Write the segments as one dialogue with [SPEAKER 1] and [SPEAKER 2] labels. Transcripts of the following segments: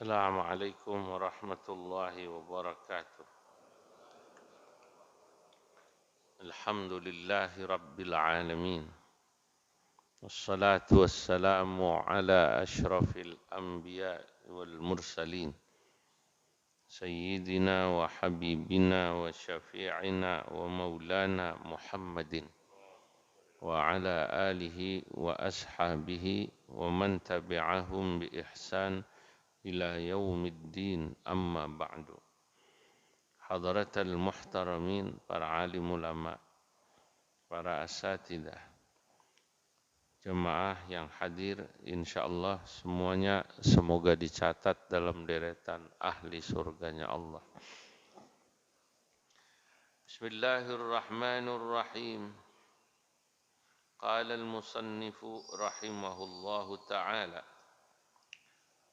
[SPEAKER 1] السلام عليكم ورحمة الله وبركاته. الحمد لله رب العالمين، والصلاة والسلام على أشرف الأنبياء والمرسلين، سيدنا وحبيبنا وشفيعنا ومولانا محمد وعلى آله وأصحابه ومن تبعهم بإحسان إلى يوم الدين. أما بعد. Hadratal muhtaramin, para alim ulama, para asatidah, jemaah yang hadir, insyaallah semuanya semoga dicatat dalam deretan ahli surganya Allah. Bismillahirrahmanirrahim. Qala al-musannifu rahimahullahu ta'ala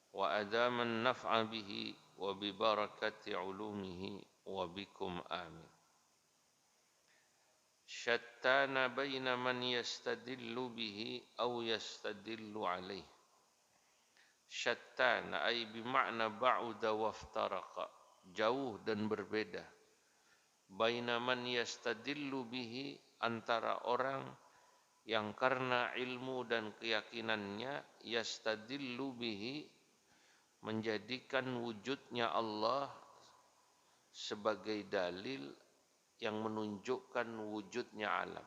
[SPEAKER 1] wa adama an-naf'a bihi wa bi barakati ulumihi wa bikum amin. Syattana baina man yastadillu bihi aw yastadillu alaih. Syattana ay bima'na ba'uda waftaraqa, jauh dan berbeda. Baina man yastadillu bihi, antara orang yang karena ilmu dan keyakinannya yastadillu bihi, menjadikan wujudnya Allah sebagai dalil yang menunjukkan wujudnya alam.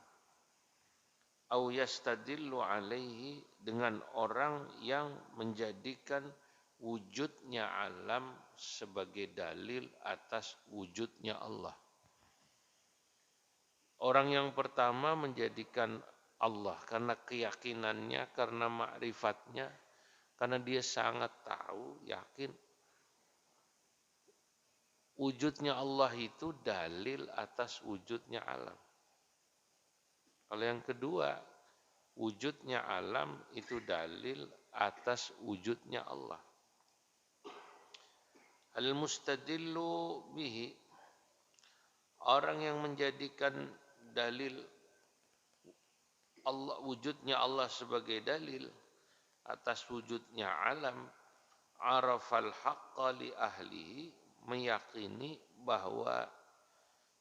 [SPEAKER 1] Au yastadillu alaihi, dengan orang yang menjadikan wujudnya alam sebagai dalil atas wujudnya Allah. Orang yang pertama menjadikan Allah karena keyakinannya, karena ma'rifatnya, karena dia sangat tahu, yakin wujudnya Allah itu dalil atas wujudnya alam. Kalau yang kedua, wujudnya alam itu dalil atas wujudnya Allah. Al-mustadillu bihi, orang yang menjadikan dalil Allah, wujudnya Allah sebagai dalil atas wujudnya alam, arafal haqqa li ahlihi, meyakini bahwa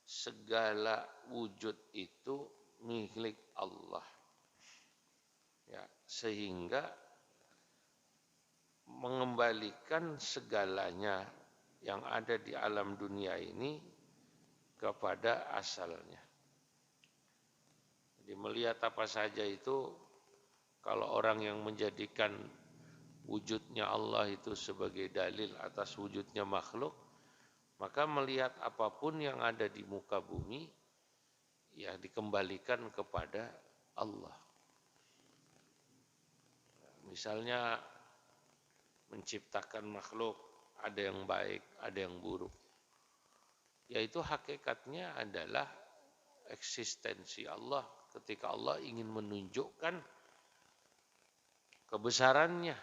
[SPEAKER 1] segala wujud itu milik Allah. Ya, sehingga mengembalikan segalanya yang ada di alam dunia ini kepada asalnya. Jadi melihat apa saja itu, kalau orang yang menjadikan wujudnya Allah itu sebagai dalil atas wujudnya makhluk, maka melihat apapun yang ada di muka bumi, ya dikembalikan kepada Allah. Misalnya menciptakan makhluk, ada yang baik, ada yang buruk. Yaitu hakikatnya adalah eksistensi Allah ketika Allah ingin menunjukkan kebesarannya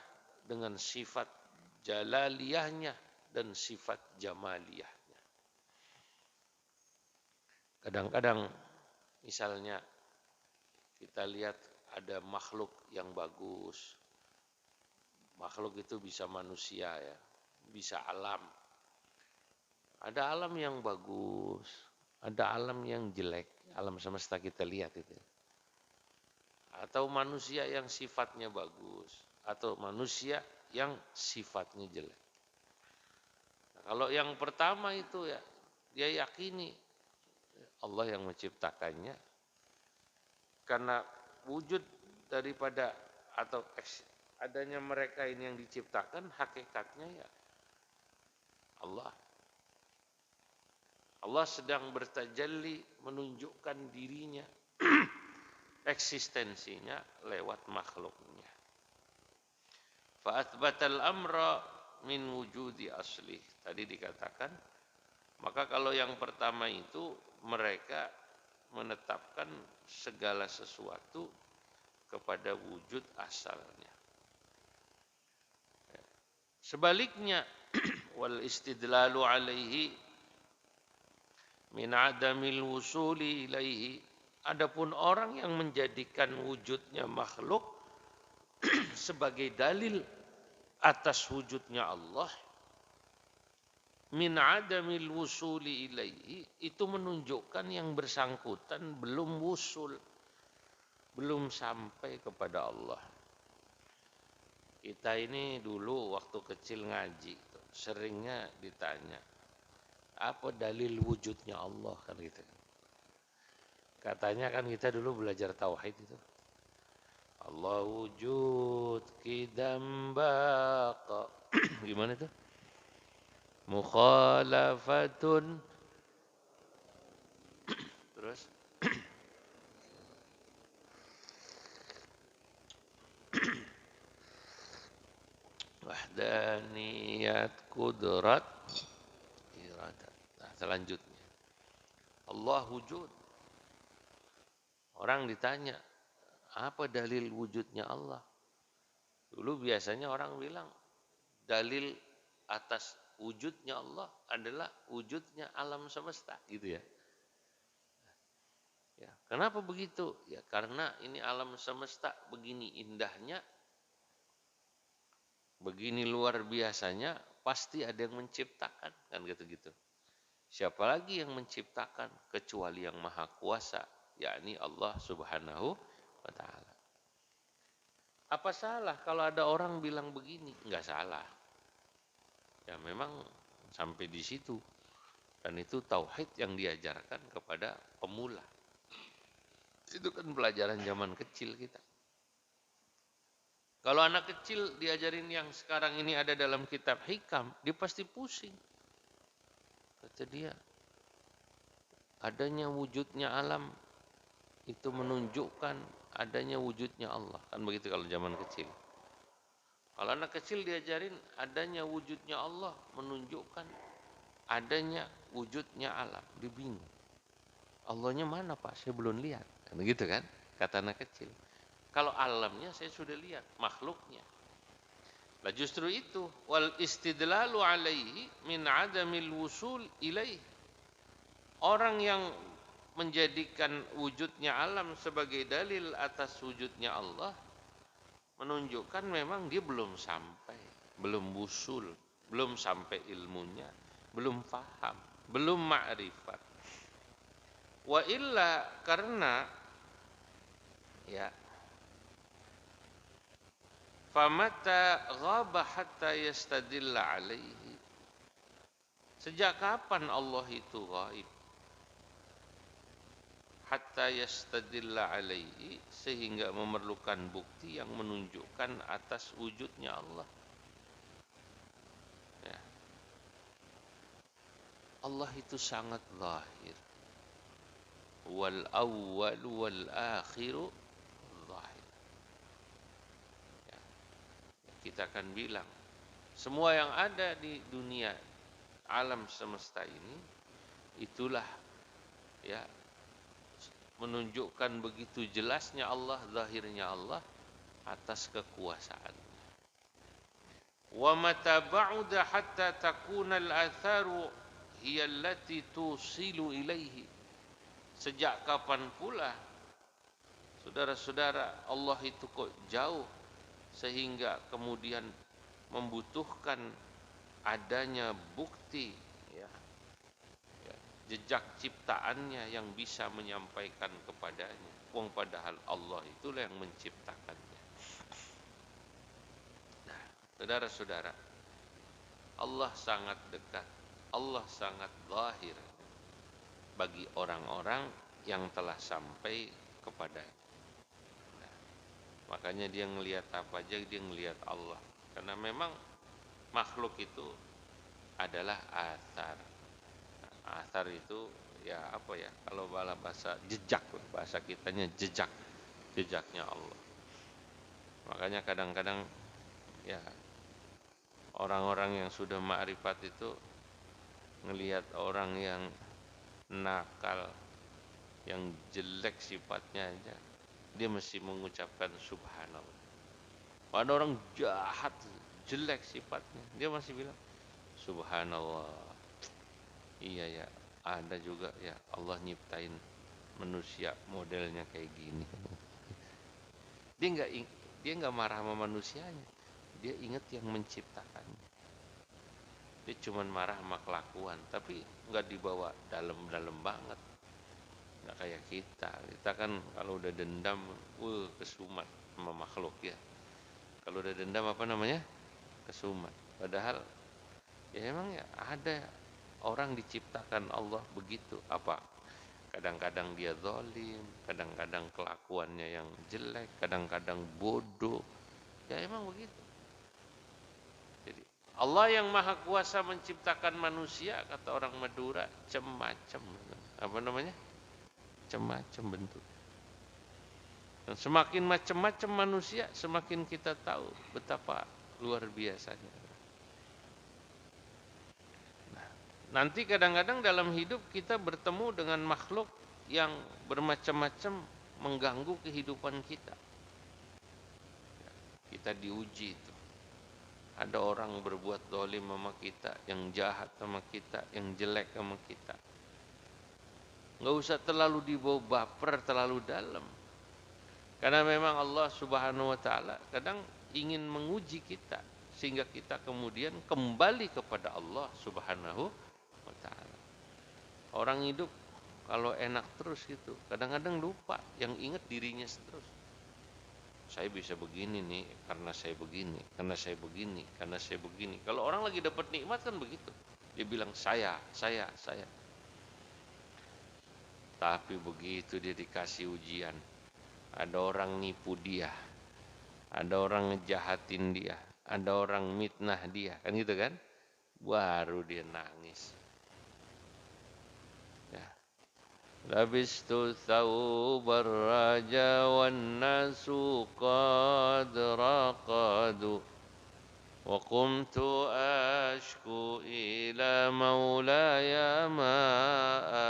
[SPEAKER 1] dengan sifat jalaliyahnya dan sifat jamaliyahnya. Kadang-kadang misalnya kita lihat ada makhluk yang bagus. Makhluk itu bisa manusia ya, bisa alam. Ada alam yang bagus, ada alam yang jelek, alam semesta kita lihat itu. Atau manusia yang sifatnya bagus, atau manusia yang sifatnya jelek. Nah, kalau yang pertama itu ya, dia yakini Allah yang menciptakannya, karena wujud daripada atau adanya mereka ini yang diciptakan, hakikatnya ya Allah. Allah sedang bertajalli menunjukkan dirinya, eksistensinya lewat makhluknya. Fa'athbatal amra min wujudi asli. Tadi dikatakan, maka kalau yang pertama itu mereka menetapkan segala sesuatu kepada wujud asalnya. Sebaliknya, wal istidlalu alaihi min adamil wusuli ilaihi, adapun orang yang menjadikan wujudnya makhluk sebagai dalil atas wujudnya Allah, min adamil wusuli ilaihi, itu menunjukkan yang bersangkutan belum wusul, belum sampai kepada Allah. Kita ini dulu waktu kecil ngaji, seringnya ditanya, apa dalil wujudnya Allah kan gitu. Katanya kan kita dulu belajar tauhid itu. Allah wujud kidam baqa. Gimana itu? Mukhalafatun. Terus wahdaniyat kudrat iradat. Nah, selanjutnya Allah wujud. Orang ditanya, apa dalil wujudnya Allah? Dulu biasanya orang bilang, dalil atas wujudnya Allah adalah wujudnya alam semesta, gitu ya. Ya, kenapa begitu? Ya karena ini alam semesta begini indahnya, begini luar biasanya, pasti ada yang menciptakan, kan gitu-gitu. Siapa lagi yang menciptakan kecuali yang maha kuasa, yakni Allah Subhanahu wa ta'ala. Apa salah kalau ada orang bilang begini? Enggak salah. Ya memang sampai di situ. Dan itu tauhid yang diajarkan kepada pemula. Itu kan pelajaran zaman kecil kita. Kalau anak kecil diajarin yang sekarang ini ada dalam kitab hikam, dia pasti pusing. Kata dia, adanya wujudnya alam itu menunjukkan adanya wujudnya Allah. Kan begitu kalau zaman kecil. Kalau anak kecil diajarin adanya wujudnya Allah menunjukkan adanya wujudnya alam. Dia bingung. Allahnya mana Pak? Saya belum lihat. Kan gitu kan? Kata anak kecil. Kalau alamnya saya sudah lihat, makhluknya. Nah justru itu, wal istidlalu alaihi min adamil wusul ilaih. Orang yang menjadikan wujudnya alam sebagai dalil atas wujudnya Allah, menunjukkan memang dia belum sampai, belum wusul, belum sampai ilmunya, belum faham, belum ma'rifat. Wa illa karena ya famata ghaba hatta yastadilla alaihi. Sejak kapan Allah itu gaib? Hatta yastadilla alaihi, sehingga memerlukan bukti yang menunjukkan atas wujudnya Allah. Ya. Allah itu sangat zahir. Wal awwal wal akhiru zahir. Ya. Kita akan bilang semua yang ada di dunia alam semesta ini itulah ya menunjukkan begitu jelasnya Allah, zahirnya Allah atas kekuasaannya. Wa mata ba'uda hatta takuna al-atharu hiya allati tusilu ilaihi. Sejak kapan pula saudara-saudara Allah itu kok jauh sehingga kemudian membutuhkan adanya bukti ya, jejak ciptaannya yang bisa menyampaikan kepadanya. Wong padahal Allah itulah yang menciptakannya. Nah, saudara-saudara, Allah sangat dekat, Allah sangat zahir bagi orang-orang yang telah sampai kepadanya. Nah, makanya dia ngelihat apa aja, dia ngelihat Allah. Karena memang makhluk itu adalah athar. Athar itu ya apa ya, kalau bahasa jejak, bahasa kitanya jejak, jejaknya Allah. Makanya kadang-kadang ya orang-orang yang sudah ma'rifat itu ngelihat orang yang nakal, yang jelek sifatnya aja, dia mesti mengucapkan subhanallah. Ada orang jahat, jelek sifatnya, dia masih bilang subhanallah. Iya ya, ada juga ya Allah nyiptain manusia modelnya kayak gini. Dia nggak marah sama manusianya, dia ingat yang menciptakannya. Dia cuman marah sama kelakuan, tapi nggak dibawa dalam-dalam banget. Nggak kayak kita. Kita kan kalau udah dendam, kesumat sama makhluk ya. Kalau udah dendam apa namanya? Kesumat. Padahal ya emang ya ada orang diciptakan Allah begitu. Apa? Kadang-kadang dia zalim, kadang-kadang kelakuannya yang jelek, kadang-kadang bodoh. Ya emang begitu. Jadi Allah yang maha kuasa menciptakan manusia, kata orang Madura, macam-macam. Apa namanya? Macam-macam bentuk. Dan semakin macam-macam manusia, semakin kita tahu betapa luar biasanya. Nah, nanti kadang-kadang dalam hidup kita bertemu dengan makhluk yang bermacam-macam mengganggu kehidupan kita. Kita diuji itu. Ada orang berbuat zalim sama kita, yang jahat sama kita, yang jelek sama kita. Nggak usah terlalu dibawa baper terlalu dalam. Karena memang Allah Subhanahu wa taala kadang ingin menguji kita sehingga kita kemudian kembali kepada Allah Subhanahu wa taala. Orang hidup kalau enak terus gitu, kadang-kadang lupa, yang ingat dirinya terus. Saya bisa begini nih karena saya begini, karena saya begini, karena saya begini. Kalau orang lagi dapat nikmat kan begitu. Dia bilang saya. Tapi begitu dia dikasih ujian, ada orang nipu dia, ada orang ngejahatin dia, ada orang mitnah dia, kan gitu kan? Baru dia nangis. Ya. Labistu thawbar raja wan nasu qad raqadu wa qumtu ashku ila maulaya ma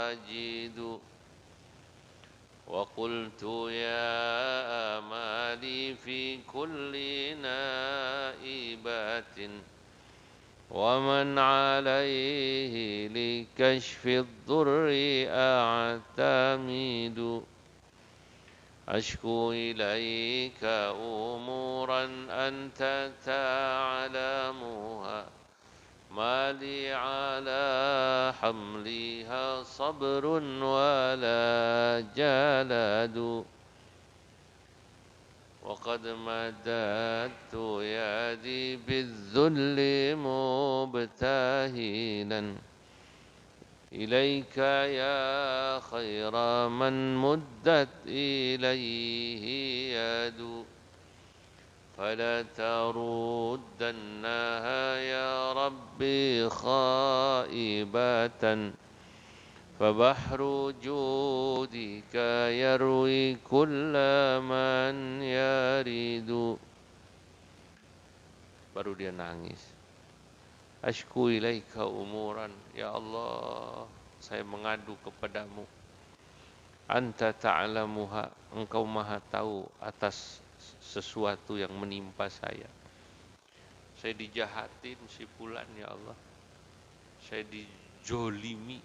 [SPEAKER 1] ajidu وقلت يا آمالي في كل نائبات ومن عليه لكشف الضر أعتمد أشكو إليك أمورا أنت تعلمها ما لي على حملها صبر ولا جلد وقد مددت يدي بالذل مبتهلا إليك يا خير من مدت إليه يد فلا تردنها يا ربي خائبة فبحر جودك يروي كل من يريد. Baru dia nangis. Ashku ilaika umuran, ya Allah, saya mengadu kepadamu. Anta ta'lamuha, engkau maha tahu atas sesuatu yang menimpa saya. Saya dijahatin si fulan, ya Allah. Saya dijolimi,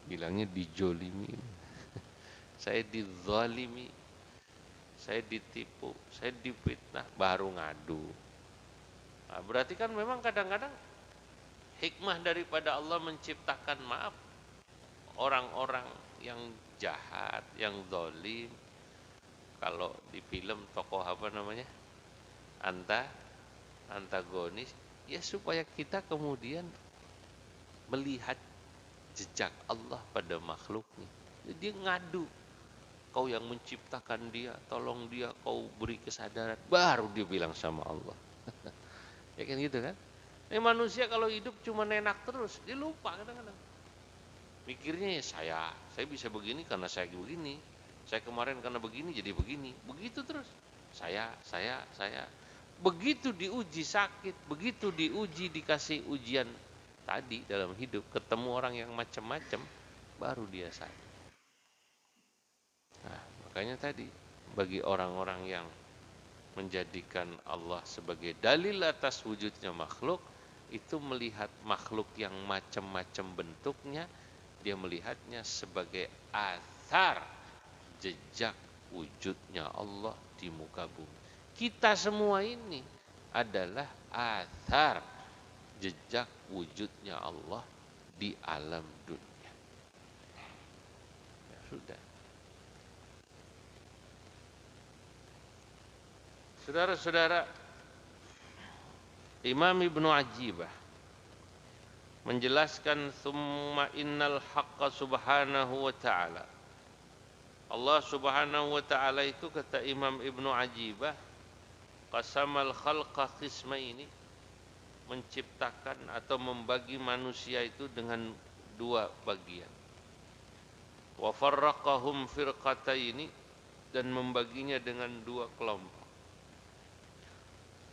[SPEAKER 1] bilangnya dijolimi. Saya dizalimi, saya ditipu, saya difitnah, baru ngadu. Nah, berarti kan memang kadang-kadang hikmah daripada Allah menciptakan orang-orang yang jahat, yang zalim. Kalau di film tokoh apa namanya, antagonis, ya supaya kita kemudian melihat jejak Allah pada makhluknya. Jadi dia ngadu, kau yang menciptakan dia, tolong dia, kau beri kesadaran. Baru dia bilang sama Allah. Ya kan gitu kan? Manusia kalau hidup cuma enak terus, dia lupa kadang-kadang. Mikirnya ya saya bisa begini karena saya begini. Saya kemarin karena begini jadi begini. Begitu terus. Saya. Begitu diuji sakit, begitu diuji dikasih ujian tadi dalam hidup, ketemu orang yang macam-macam, baru dia sadar. Nah, makanya tadi bagi orang-orang yang menjadikan Allah sebagai dalil atas wujudnya makhluk, itu melihat makhluk yang macam-macam bentuknya, dia melihatnya sebagai athar jejak wujudnya Allah di muka bumi. Kita semua ini adalah athar jejak wujudnya Allah di alam dunia. Ya, sudah. Saudara-saudara, Imam Ibnu Ajibah menjelaskan summa innal haqqa subhanahu wa ta'ala. Allah subhanahu wa ta'ala itu kata Imam Ibnu Ajibah, qasamal khalqa qismaini, menciptakan atau membagi manusia itu dengan dua bagian. Wa farraqahum firqataini, dan membaginya dengan dua kelompok.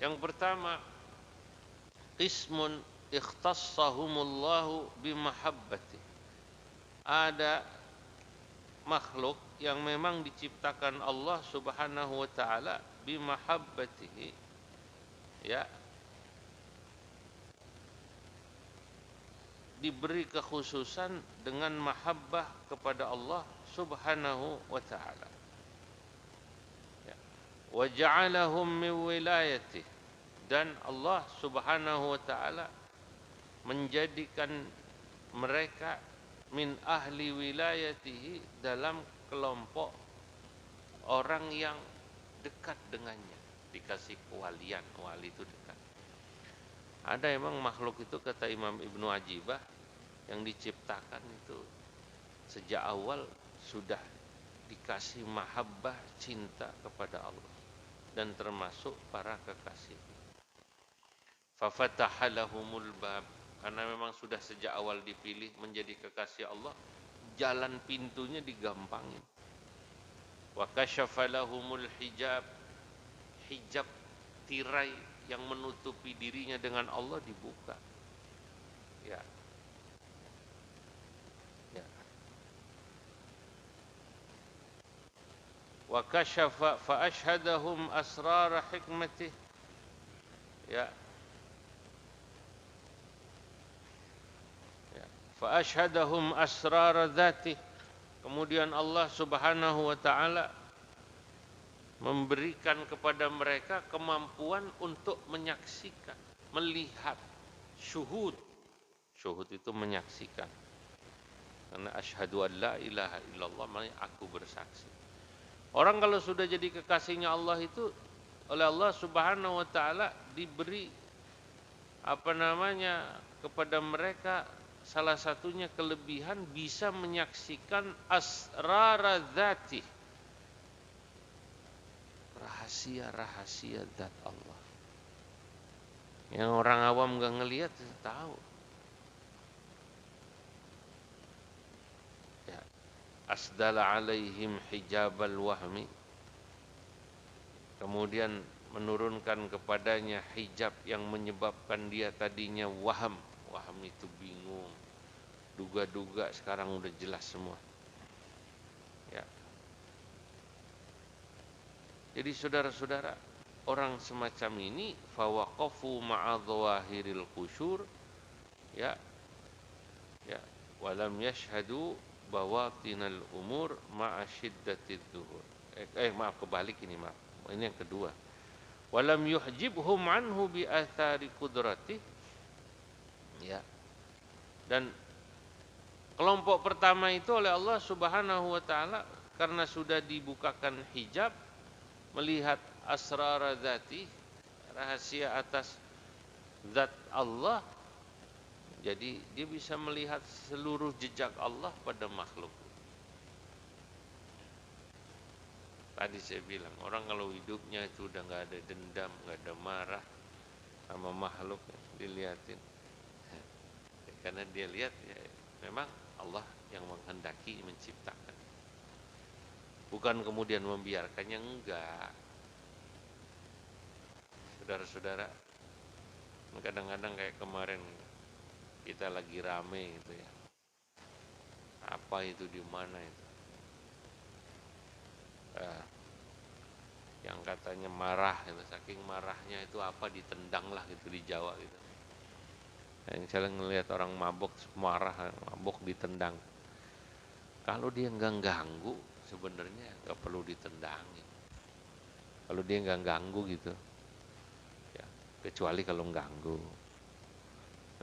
[SPEAKER 1] Yang pertama, qismun ikhtassahumullahu bimahabbati. Ada makhluk yang memang diciptakan Allah Subhanahu wa taala bimahabbatihi, ya, diberi kekhususan dengan mahabbah kepada Allah Subhanahu wa taala. Ya. Wa ja'alahum min wilayati, dan Allah Subhanahu wa taala menjadikan mereka min ahli wilayatihi, dalam kelompok orang yang dekat dengannya, dikasih kewalian. Wali itu dekat. Ada emang makhluk itu kata Imam Ibnu Ajibah yang diciptakan itu sejak awal sudah dikasih mahabbah, cinta kepada Allah, dan termasuk para kekasih. Fafataha lahumul bab, karena memang sudah sejak awal dipilih menjadi kekasih Allah, jalan pintunya digampangin. Wa kasyafa lahumul hijab, hijab tirai yang menutupi dirinya dengan Allah dibuka. Ya. Ya. Wa kasyafa fa ashhadahum asrar hikmatih. Ya. Fa ashhadahum asrar dzatih. Kemudian Allah Subhanahu wa taala memberikan kepada mereka kemampuan untuk menyaksikan, melihat, syuhud. Syuhud itu menyaksikan. Karena asyhadu an la ilaha illallah, maknanya aku bersaksi. Orang kalau sudah jadi kekasihnya Allah itu oleh Allah Subhanahu wa taala diberi kepada mereka salah satunya kelebihan bisa menyaksikan asrar dzati, rahasia-rahasia zat Allah yang orang awam gak ngelihat tahu. Ya. Asdala alaihim hijabal wahmi, kemudian menurunkan kepadanya hijab yang menyebabkan dia tadinya waham. Waham itu bingung, duga-duga, sekarang udah jelas semua. Ya. Jadi saudara-saudara, orang semacam ini fawaqafu ma'a dhawahiril qusyur, ya, ya, walam yashhadu bawatinal umur ma'a shiddatid dhuhur. Maaf, kebalik ini, maaf. Ini yang kedua. Walam yuhjibhum anhu bi athari qudrati. Ya. Dan kelompok pertama itu oleh Allah Subhanahu wa taala karena sudah dibukakan hijab, melihat asrar dzati, rahasia atas zat Allah, jadi dia bisa melihat seluruh jejak Allah pada makhluk. Tadi saya bilang, orang kalau hidupnya itu udah nggak ada dendam, nggak ada marah sama makhluk, dilihatin. Karena dia lihat ya, memang Allah yang menghendaki menciptakan, bukan kemudian membiarkannya, enggak. Saudara-saudara, kadang-kadang kayak kemarin kita lagi rame gitu ya, apa itu, di mana itu, yang katanya marah gitu, saking marahnya itu apa, ditendang lah gitu di Jawa gitu. Yang saya ngelihat orang mabuk marah, mabuk ditendang. Kalau dia nggak ganggu, sebenarnya nggak perlu ditendangin. Kalau dia nggak ganggu gitu, ya, kecuali kalau ganggu.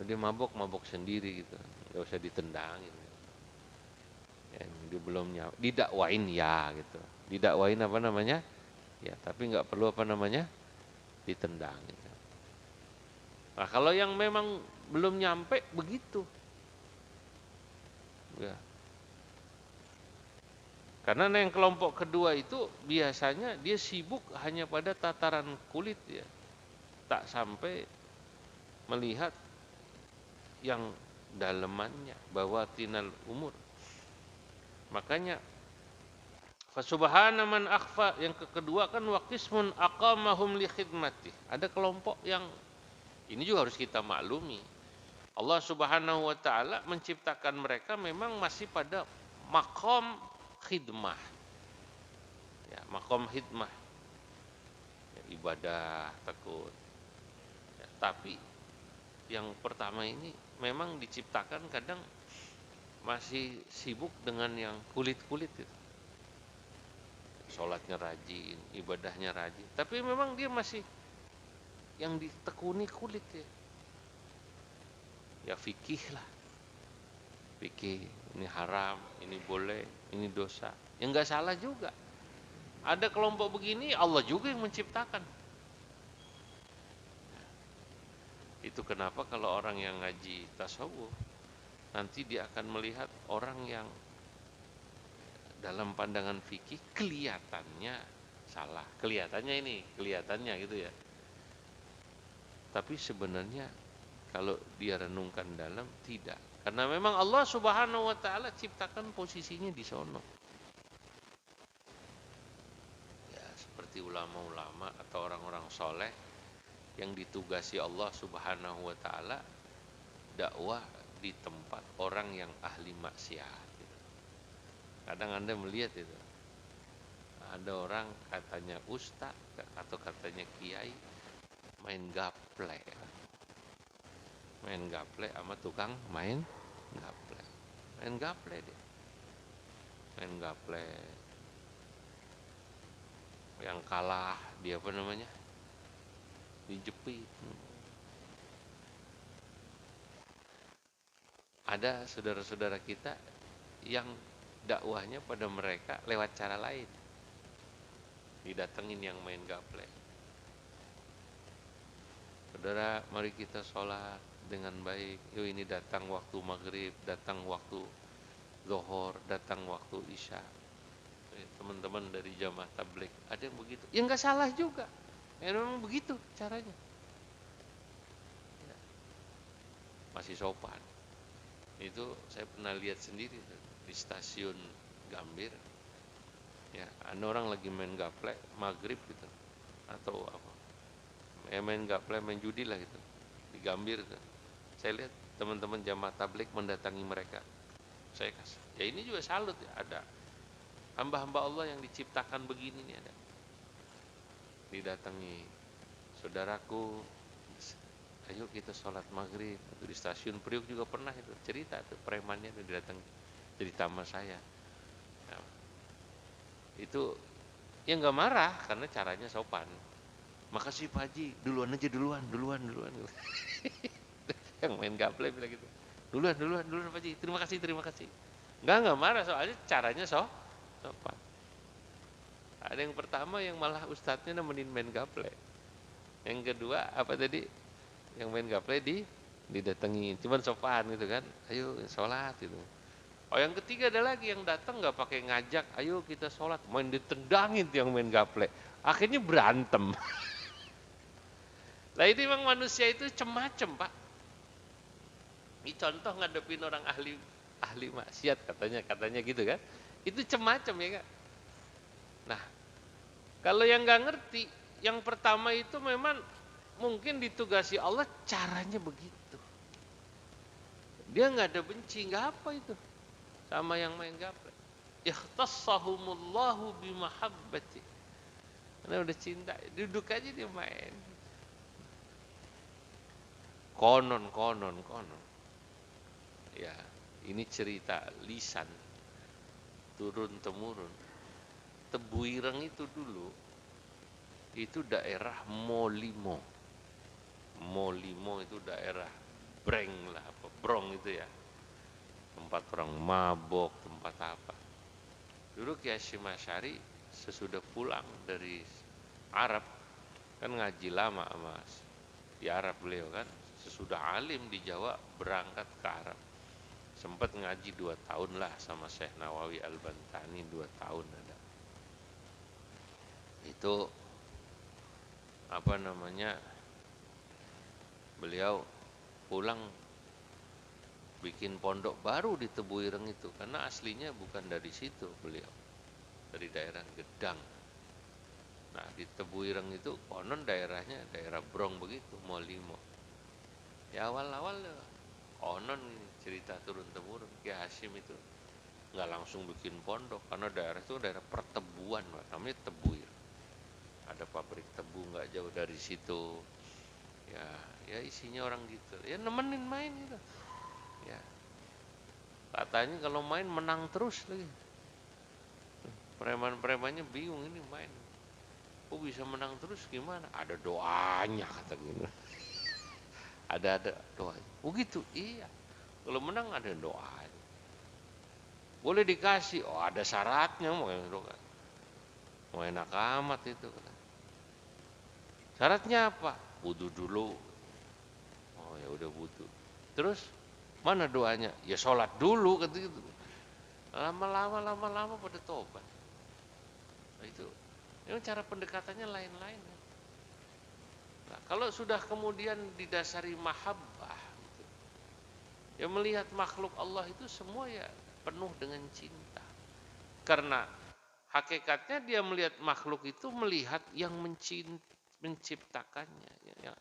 [SPEAKER 1] Dia mabok sendiri gitu, nggak usah ditendangin. Ya, dia belum didakwain ya gitu, didakwain apa namanya ya, tapi nggak perlu apa namanya ditendang gitu. Nah kalau yang memang belum nyampe begitu ya, karena yang kelompok kedua itu biasanya dia sibuk hanya pada tataran kulit ya, tak sampai melihat yang dalemannya, bawatinal umur. Makanya fasubhana man akhfa, yang kedua kan waqismun aqamahum li khidmati. Ada kelompok yang ini juga harus kita maklumi. Allah Subhanahu wa taala menciptakan mereka memang masih pada makom khidmah. Ya, makom khidmah. Ya, ibadah, takut. Ya, tapi yang pertama ini memang diciptakan kadang masih sibuk dengan yang kulit-kulit itu. Sholatnya rajin, ibadahnya rajin, tapi memang dia masih yang ditekuni kulit ya. Ya fikih lah, fikih ini haram, ini boleh, ini dosa. Ya nggak salah juga. Ada kelompok begini, Allah juga yang menciptakan. Itu kenapa kalau orang yang ngaji tasawuf, nanti dia akan melihat orang yang dalam pandangan fikih kelihatannya salah. Kelihatannya gitu ya. Tapi sebenarnya kalau dia renungkan dalam, tidak. Karena memang Allah Subhanahu wa taala ciptakan posisinya di sono. Ya, seperti ulama-ulama atau orang-orang soleh yang ditugasi Allah Subhanahu wa taala dakwah di tempat orang yang ahli maksiat. Kadang Anda melihat itu. Ada orang katanya ustaz atau katanya kiai main gaple. Main gaple sama tukang main gaple. Main gaple dia. Main gaple. Yang kalah dia apa namanya? Dijepit. Ada saudara-saudara kita yang dakwahnya pada mereka lewat cara lain. Didatengin yang main gaple. Saudara, mari kita sholat dengan baik. Yuk, ini datang waktu maghrib, datang waktu zuhur, datang waktu isya. Teman-teman dari jamaah tabligh ada yang begitu. Ya nggak salah juga. Ya memang begitu caranya. Ya, masih sopan. Itu saya pernah lihat sendiri di stasiun Gambir. Ya, ada orang lagi main gaple maghrib gitu, atau apa? Ya main gaple, main judi lah gitu di Gambir gitu. Saya lihat teman-teman jamaah tabligh mendatangi mereka. Saya kasih. Ya ini juga salut ya, ada hamba-hamba Allah yang diciptakan begini nih ada. Didatangi, saudaraku, ayo kita sholat maghrib. Di stasiun Priuk juga pernah itu cerita tuh, premannya tuh didatangi cerita sama saya. Nah, itu ya nggak marah karena caranya sopan. Makasih Pak Haji, duluan aja duluan. Yang main gaple bilang gitu. Duluan Pak Haji, terima kasih. Nggak marah soalnya caranya sopan. Ada yang pertama yang malah ustadznya nemenin main gaple. Yang kedua apa tadi? Yang main gaple didatengin, cuman sopan gitu kan. Ayo sholat gitu. Oh yang ketiga ada lagi yang datang nggak pakai ngajak, ayo kita sholat, main ditendangin tuh yang main gaple. Akhirnya berantem. Lah ini memang manusia itu cem-macem Pak. Ini contoh ngadepin orang ahli maksiat katanya gitu kan. Itu cem-macem ya Kak. Nah, kalau yang nggak ngerti, yang pertama itu memang mungkin ditugasi Allah caranya begitu. Dia nggak ada benci, nggak apa itu sama yang main gaple. Ikhtassahumullahu bimahabbati. Karena udah cinta, duduk aja dia main. Konon. Ya, ini cerita lisan turun temurun. Tebuireng itu dulu itu daerah Molimo. Molimo itu daerah breng lah, apa brong itu ya, tempat orang mabok, tempat apa. Dulu Kiai Hasyim Asy'ari sesudah pulang dari Arab, kan ngaji lama mas di Arab beliau kan, sesudah alim di Jawa berangkat ke Arab, sempat ngaji 2 tahun lah sama Syekh Nawawi Al-Bantani, 2 tahun ada. Itu apa namanya, beliau pulang bikin pondok baru di Tebu Ireng itu, karena aslinya bukan dari situ, beliau dari daerah Gedang. Nah di Tebu Ireng itu konon daerahnya daerah Brong begitu, Molimo. Ya awal-awal konon cerita turun temurun Kiai Hasyim itu nggak langsung bikin pondok, karena daerah itu daerah pertebuan, namanya Tebu Ireng. Ada pabrik tebu nggak jauh dari situ. Ya, ya isinya orang gitu. Ya nemenin main gitu. Ya, katanya kalau main menang terus lagi. Preman-premannya bingung ini main. Kok bisa menang terus gimana? Ada doanya kata gitu. Ada doanya. Oh gitu, iya. Kalau menang ada doanya. Boleh dikasih, oh ada syaratnya mau doa. Mau enak amat itu. Syaratnya apa? Wudu dulu. Oh ya udah wudu. Terus mana doanya? Ya sholat dulu kata gitu. Lama-lama pada tobat. Nah, itu cara pendekatannya lain-lain. Nah, kalau sudah kemudian didasari mahabbah, gitu, ya melihat makhluk Allah itu semua ya penuh dengan cinta. Karena hakikatnya dia melihat makhluk itu melihat yang menciptakannya, ya,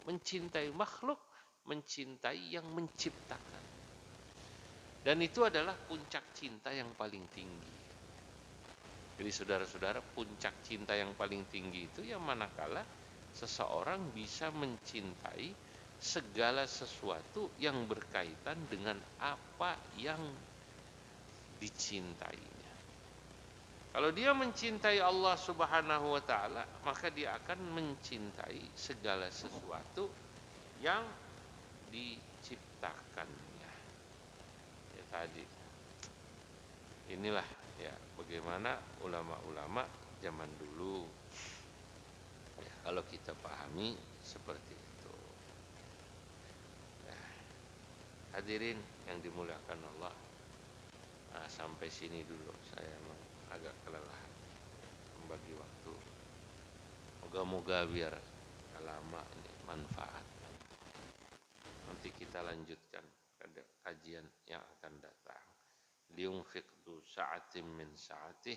[SPEAKER 1] mencintai makhluk, mencintai yang menciptakan. Dan itu adalah puncak cinta yang paling tinggi. Jadi saudara-saudara, puncak cinta yang paling tinggi itu yang manakala seseorang bisa mencintai segala sesuatu yang berkaitan dengan apa yang dicintainya. Kalau dia mencintai Allah Subhanahu wa taala, maka dia akan mencintai segala sesuatu yang diciptakannya. Ya tadi. Inilah ya bagaimana ulama-ulama zaman dulu. Ya, kalau kita pahami seperti itu. Ya, hadirin yang dimuliakan Allah. Nah, sampai sini dulu saya memang agak kelelahan membagi waktu. Moga-moga biar lama ini manfaat. Nanti kita lanjutkan pada kajian yang akan datang. Liunfiq du sa'atin min sa'atih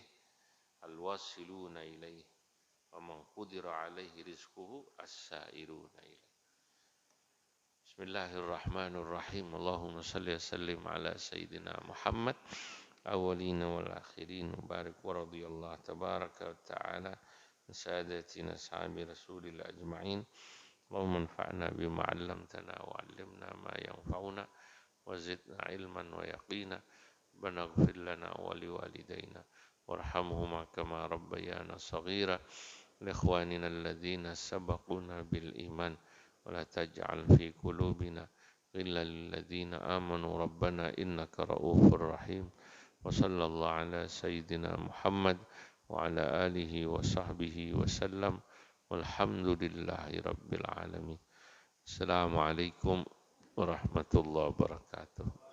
[SPEAKER 1] alwasiluna ilaih wa man qudira alaihi rizquhu as-sa'iruna ilaih. Bismillahirrahmanirrahim. Allahumma salli wa sallim ala sayyidina Muhammad awwalina wal akhirin barik wa radiyallahu tabaraka wa ta'ala sadatina sahabi rasulillah ajma'in. Allahumma anfa'na bima 'allamtana wa 'allimna ma yanfa'una wa zidna ilman wa yaqina. Rabbana ighfir lana wa liwalidayna warhamhuma kama rabbayana saghira. Liikhwanina alladhina sabaquna bil iman wa la taj'al fi qulubina ghillan lil ladzina amanu rabbana innaka ra'ufur rahim. Wa sallallahu ala sayyidina Muhammad wa ala alihi wa sahbihi wa sallam. Walhamdulillahi rabbil alamin. Assalamualaikum warahmatullahi wabarakatuh.